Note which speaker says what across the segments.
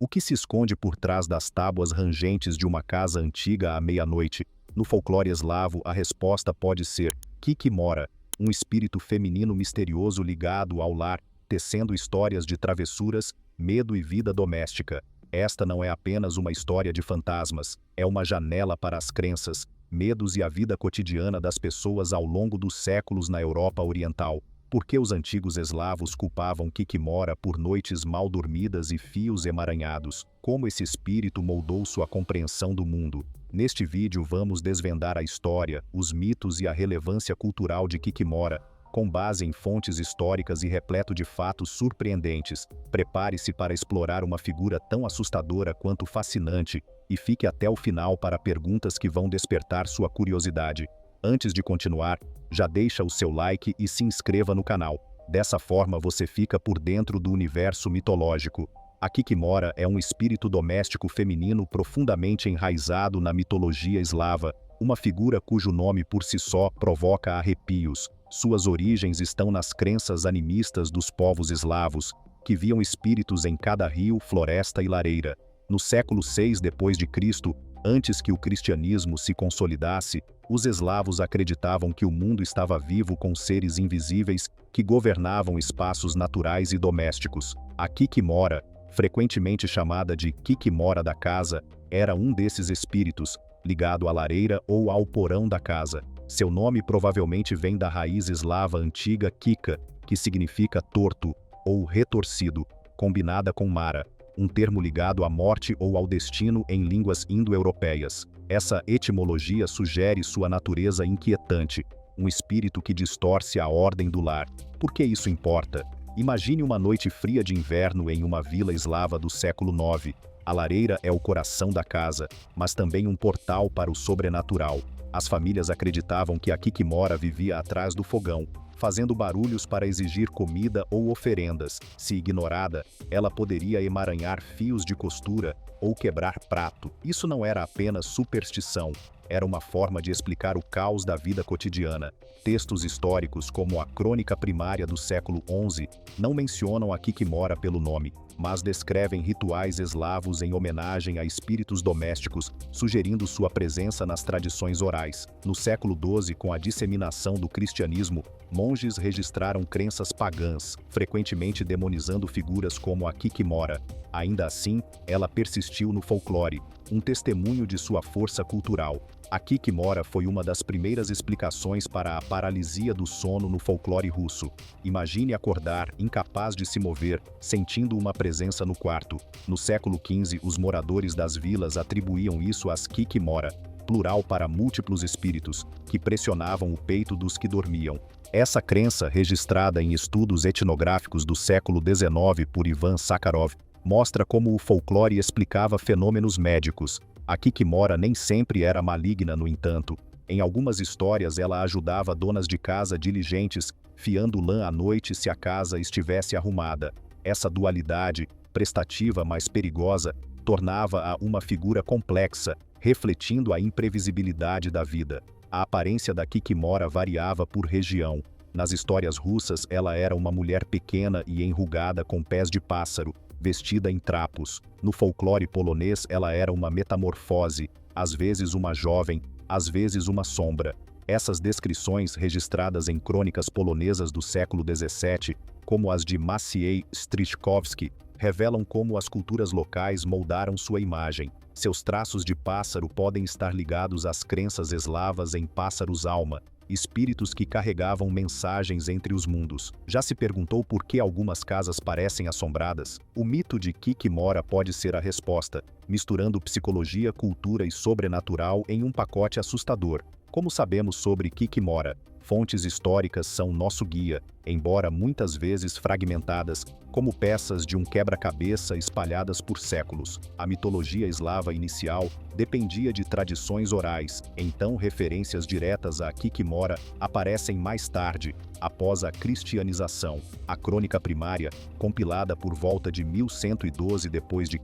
Speaker 1: O que se esconde por trás das tábuas rangentes de uma casa antiga à meia-noite? No folclore eslavo, a resposta pode ser Kikimora, um espírito feminino misterioso ligado ao lar, tecendo histórias de travessuras, medo e vida doméstica. Esta não é apenas uma história de fantasmas, é uma janela para as crenças, medos e a vida cotidiana das pessoas ao longo dos séculos na Europa Oriental. Por que os antigos eslavos culpavam Kikimora por noites mal dormidas e fios emaranhados? Como esse espírito moldou sua compreensão do mundo? Neste vídeo vamos desvendar a história, os mitos e a relevância cultural de Kikimora, com base em fontes históricas e repleto de fatos surpreendentes. Prepare-se para explorar uma figura tão assustadora quanto fascinante e fique até o final para perguntas que vão despertar sua curiosidade. Antes de continuar, já deixa o seu like e se inscreva no canal. Dessa forma você fica por dentro do universo mitológico. A Kikimora é um espírito doméstico feminino profundamente enraizado na mitologia eslava, uma figura cujo nome por si só provoca arrepios. Suas origens estão nas crenças animistas dos povos eslavos, que viam espíritos em cada rio, floresta e lareira. No século VI d.C., antes que o cristianismo se consolidasse, os eslavos acreditavam que o mundo estava vivo com seres invisíveis que governavam espaços naturais e domésticos. A Kikimora, frequentemente chamada de Kikimora da casa, era um desses espíritos, ligado à lareira ou ao porão da casa. Seu nome provavelmente vem da raiz eslava antiga Kika, que significa torto ou retorcido, combinada com Mara, um termo ligado à morte ou ao destino em línguas indo-europeias. Essa etimologia sugere sua natureza inquietante, um espírito que distorce a ordem do lar. Por que isso importa? Imagine uma noite fria de inverno em uma vila eslava do século IX. A lareira é o coração da casa, mas também um portal para o sobrenatural. As famílias acreditavam que a Kikimora vivia atrás do fogão, fazendo barulhos para exigir comida ou oferendas. Se ignorada, ela poderia emaranhar fios de costura ou quebrar prato. Isso não era apenas superstição, era uma forma de explicar o caos da vida cotidiana. Textos históricos como a Crônica Primária do século XI não mencionam a Kikimora pelo nome, mas descrevem rituais eslavos em homenagem a espíritos domésticos, sugerindo sua presença nas tradições orais. No século XII, com a disseminação do cristianismo, monges registraram crenças pagãs, frequentemente demonizando figuras como a Kikimora. Ainda assim, ela persistiu no folclore, um testemunho de sua força cultural. A Kikimora foi uma das primeiras explicações para a paralisia do sono no folclore russo. Imagine acordar, incapaz de se mover, sentindo uma presença no quarto. No século XV, os moradores das vilas atribuíam isso às Kikimora, plural para múltiplos espíritos, que pressionavam o peito dos que dormiam. Essa crença, registrada em estudos etnográficos do século XIX por Ivan Sakharov, mostra como o folclore explicava fenômenos médicos. A Kikimora nem sempre era maligna, no entanto. Em algumas histórias ela ajudava donas de casa diligentes, fiando lã à noite se a casa estivesse arrumada. Essa dualidade, prestativa mas perigosa, tornava-a uma figura complexa, refletindo a imprevisibilidade da vida. A aparência da Kikimora variava por região. Nas histórias russas, ela era uma mulher pequena e enrugada com pés de pássaro, vestida em trapos. No folclore polonês, ela era uma metamorfose, às vezes uma jovem, às vezes uma sombra. Essas descrições, registradas em crônicas polonesas do século XVII, como as de Maciej Strzykowski, revelam como as culturas locais moldaram sua imagem. Seus traços de pássaro podem estar ligados às crenças eslavas em pássaros-alma, espíritos que carregavam mensagens entre os mundos. Já se perguntou por que algumas casas parecem assombradas? O mito de Kikimora pode ser a resposta, misturando psicologia, cultura e sobrenatural em um pacote assustador. Como sabemos sobre Kikimora? Fontes históricas são nosso guia, embora muitas vezes fragmentadas, como peças de um quebra-cabeça espalhadas por séculos. A mitologia eslava inicial dependia de tradições orais, então referências diretas a Kikimora aparecem mais tarde, após a cristianização. A Crônica Primária, compilada por volta de 1112 d.C.,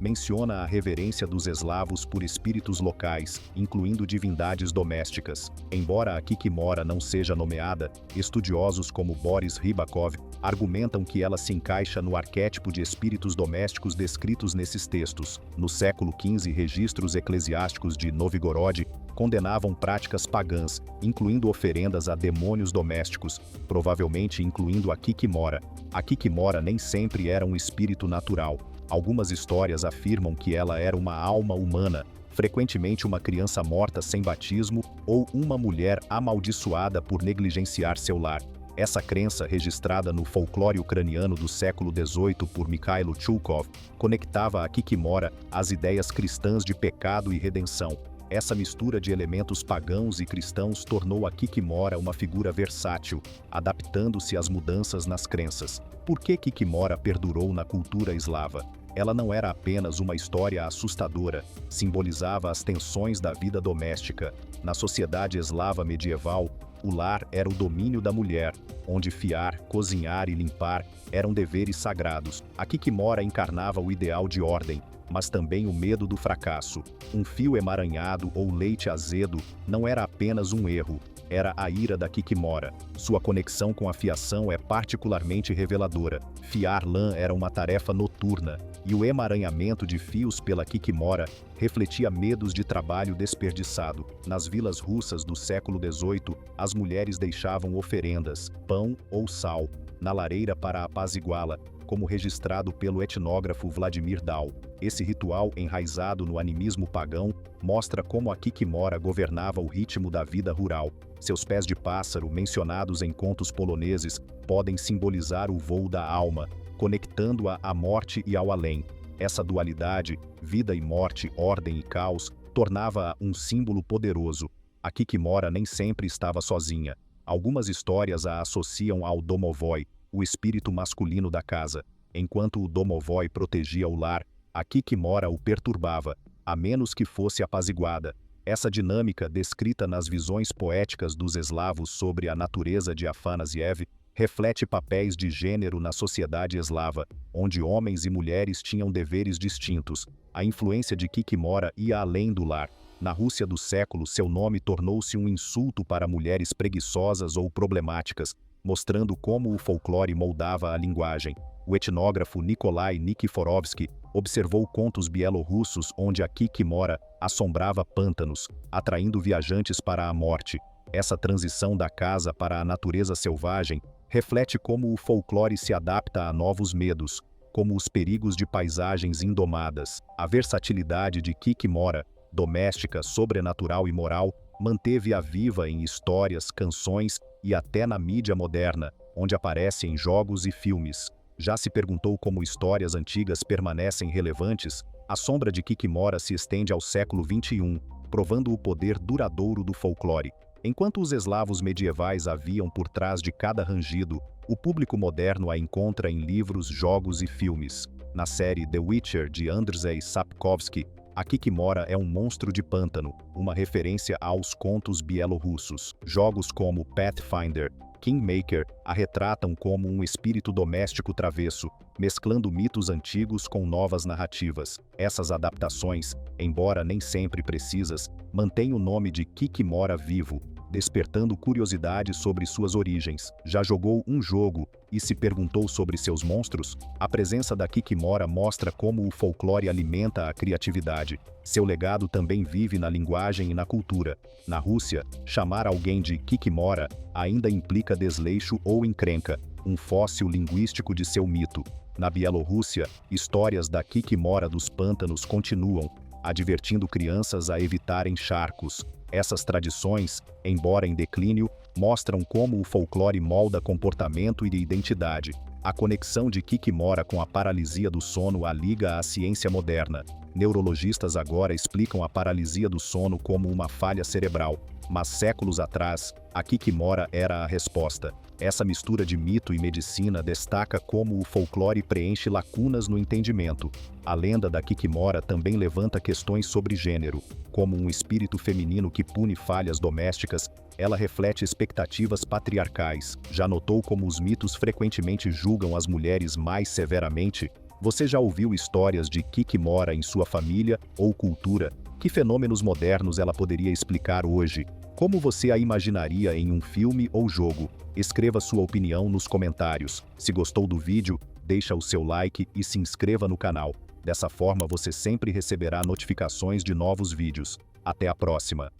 Speaker 1: menciona a reverência dos eslavos por espíritos locais, incluindo divindades domésticas. Embora a Kikimora Kikimora não seja nomeada, estudiosos como Boris Rybakov argumentam que ela se encaixa no arquétipo de espíritos domésticos descritos nesses textos. No século XV, registros eclesiásticos de Novgorod condenavam práticas pagãs, incluindo oferendas a demônios domésticos, provavelmente incluindo a Kikimora. A Kikimora nem sempre era um espírito natural. Algumas histórias afirmam que ela era uma alma humana, frequentemente uma criança morta sem batismo ou uma mulher amaldiçoada por negligenciar seu lar. Essa crença, registrada no folclore ucraniano do século XVIII por Mikhailo Chulkov, conectava a Kikimora às ideias cristãs de pecado e redenção. Essa mistura de elementos pagãos e cristãos tornou a Kikimora uma figura versátil, adaptando-se às mudanças nas crenças. Por que Kikimora perdurou na cultura eslava? Ela não era apenas uma história assustadora, simbolizava as tensões da vida doméstica. Na sociedade eslava medieval, o lar era o domínio da mulher, onde fiar, cozinhar e limpar eram deveres sagrados. A Kikimora encarnava o ideal de ordem, mas também o medo do fracasso. Um fio emaranhado ou leite azedo não era apenas um erro, era a ira da Kikimora. Sua conexão com a fiação é particularmente reveladora. Fiar lã era uma tarefa noturna, e o emaranhamento de fios pela Kikimora refletia medos de trabalho desperdiçado. Nas vilas russas do século XVIII, as mulheres deixavam oferendas, pão ou sal, na lareira para apaziguá-la, como registrado pelo etnógrafo Vladimir Dal. Esse ritual, enraizado no animismo pagão, mostra como a Kikimora governava o ritmo da vida rural. Seus pés de pássaro, mencionados em contos poloneses, podem simbolizar o voo da alma, conectando-a à morte e ao além. Essa dualidade, vida e morte, ordem e caos, tornava-a um símbolo poderoso. A Kikimora nem sempre estava sozinha. Algumas histórias a associam ao domovoi, o espírito masculino da casa. Enquanto o domovoi protegia o lar, a Kikimora o perturbava, a menos que fosse apaziguada. Essa dinâmica, descrita nas visões poéticas dos eslavos sobre a natureza de Afanasiev, reflete papéis de gênero na sociedade eslava, onde homens e mulheres tinham deveres distintos. A influência de Kikimora ia além do lar. Na Rússia do século, seu nome tornou-se um insulto para mulheres preguiçosas ou problemáticas, mostrando como o folclore moldava a linguagem. O etnógrafo Nikolai Nikiforovsky observou contos bielorrussos onde a Kikimora assombrava pântanos, atraindo viajantes para a morte. Essa transição da casa para a natureza selvagem reflete como o folclore se adapta a novos medos, como os perigos de paisagens indomadas. A versatilidade de Kikimora, doméstica, sobrenatural e moral, manteve-a viva em histórias, canções e até na mídia moderna, onde aparece em jogos e filmes. Já se perguntou como histórias antigas permanecem relevantes? A sombra de Kikimora se estende ao século XXI, provando o poder duradouro do folclore. Enquanto os eslavos medievais haviam por trás de cada rangido, o público moderno a encontra em livros, jogos e filmes. Na série The Witcher de Andrzej Sapkowski, a Kikimora é um monstro de pântano, uma referência aos contos bielorrussos. Jogos como Pathfinder, Kingmaker a retratam como um espírito doméstico travesso, mesclando mitos antigos com novas narrativas. Essas adaptações, embora nem sempre precisas, mantêm o nome de Kikimora vivo, despertando curiosidade sobre suas origens. Já jogou um jogo e se perguntou sobre seus monstros? A presença da Kikimora mostra como o folclore alimenta a criatividade. Seu legado também vive na linguagem e na cultura. Na Rússia, chamar alguém de Kikimora ainda implica desleixo ou encrenca, um fóssil linguístico de seu mito. Na Bielorrússia, histórias da Kikimora dos pântanos continuam, advertindo crianças a evitarem charcos. Essas tradições, embora em declínio, mostram como o folclore molda comportamento e identidade. A conexão de Kikimora com a paralisia do sono a liga à ciência moderna. Neurologistas agora explicam a paralisia do sono como uma falha cerebral, mas séculos atrás, a Kikimora era a resposta. Essa mistura de mito e medicina destaca como o folclore preenche lacunas no entendimento. A lenda da Kikimora também levanta questões sobre gênero. Como um espírito feminino que pune falhas domésticas, ela reflete expectativas patriarcais. Já notou como os mitos frequentemente julgam as mulheres mais severamente? Você já ouviu histórias de Kikimora em sua família ou cultura? Que fenômenos modernos ela poderia explicar hoje? Como você a imaginaria em um filme ou jogo? Escreva sua opinião nos comentários. Se gostou do vídeo, deixa o seu like e se inscreva no canal. Dessa forma você sempre receberá notificações de novos vídeos. Até a próxima!